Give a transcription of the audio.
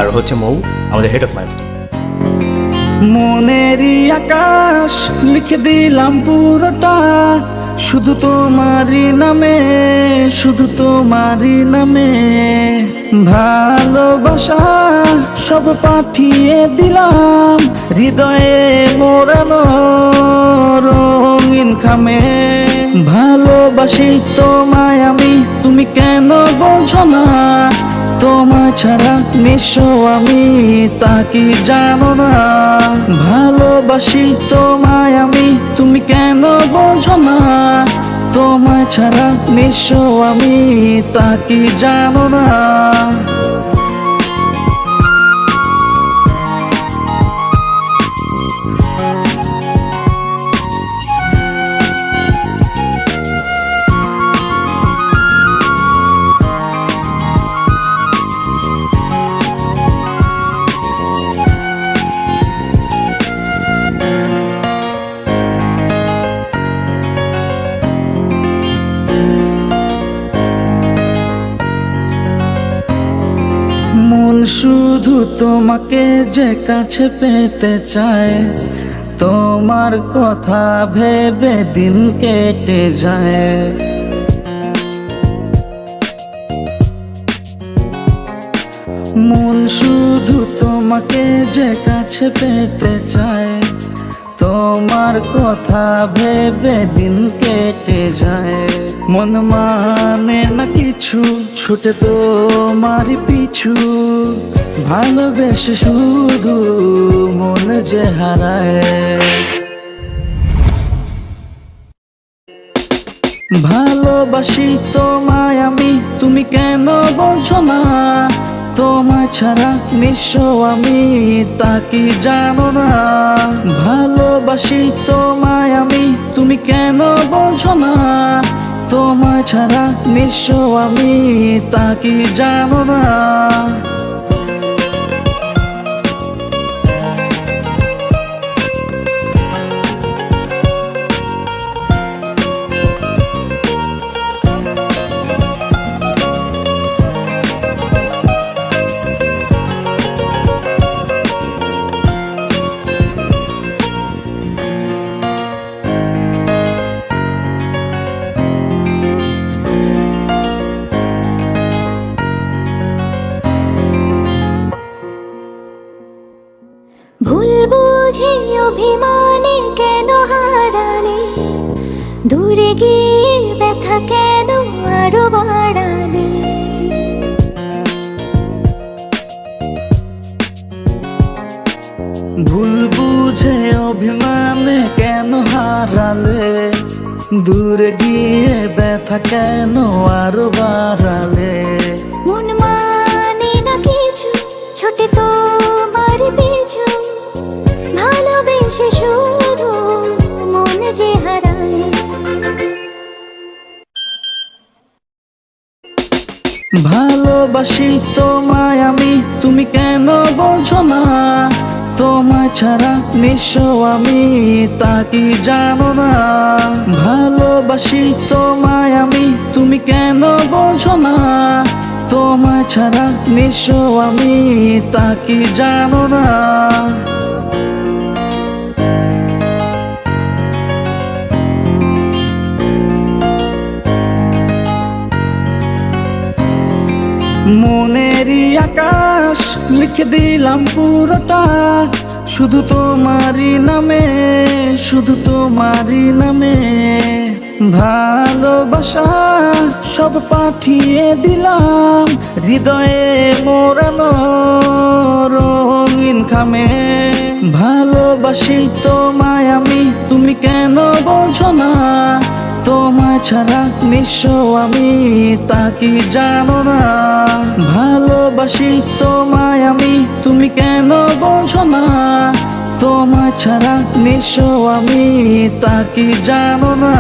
আর হচ্ছে মৌ, আমাদের head of marketing. মনেরই আকাশ লিখে দিলাম পুরোটা, শুধু তোমারই নামে, শুধু তোমারই নামে। ভালোবাসা সব পাঠিয়ে দিলাম, হৃদয়ে মোড়ানো রঙিন খামে। ভালোবাসি তোমায় আমি, তুমি কেন বোঝো না? তোমায় ছাড়া নিঃস্ব আমি, তা কি জানো না? ভালোবাসি তোমায় আমি, তুমি কেন বোঝো না? তোমায় ছাড়া নিঃস্ব আমি, তা কি জানো না? মন শুধু তোমাকে যে কাছে পেতে চায়, তোমার কথা ভেবে দিন কেটে যায়। মন শুধু তোমাকে যে কাছে পেতে চায়, তোমার কথা ভেবে দিন কেটে যায়। মন মানে না কিছু, ছুটে তোমার পিছু। ভালোবেসে শুধু মন যে হারায়। ভালোবাসি তোমায় আমি, তুমি কেন বোঝো না? তোমায় ছাড়া নিঃস্ব আমি, তা কি জানো না? ভালোবাসি তোমায় আমি, তুমি কেন বোঝো না? তোমায় ছাড়া নিঃস্ব আমি, তা কি জানো না? ভুল বুঝে অভিমানে কেন হারালে, দূরে গিয়ে ব্যথা কেন আরো বাড়ালে? ভুল বুঝে অভিমানে কেন হারালে, দূরে গিয়ে ব্যথা কেন আরো বাড়ালে? মন মানে না কিছু, ছোটে তোমার পিছু। ভালোবেসে শুধু মন যে হারায়। ভালোবাসি তোমায় আমি, তুমি কেন বোঝো না? তোমায় ছাড়া নিঃস্ব আমি, তা কি জানো না? ভালোবাসি তোমায় আমি, তুমি কেন বোঝো না? তোমায় ছাড়া নিঃস্ব আমি, তা কি জানো না? মনেরই আকাশ লিখে দিলাম পুরোটা, শুধু তোমারই নামে, শুধু তোমারই নামে। ভালোবাসা সব পাঠিয়ে দিলাম, হৃদয়ে মোড়ানো রঙিন খামে। ভালোবাসি তোমায় আমি, তুমি কেন বোঝো না? তোমায় ছাড়া নিঃস্ব আমি, তা কি জানো না? ভালোবাসি তোমায় আমি, তুমি কেন বোঝো না? তোমায় ছাড়া নিঃস্ব আমি, তা কি জানো না?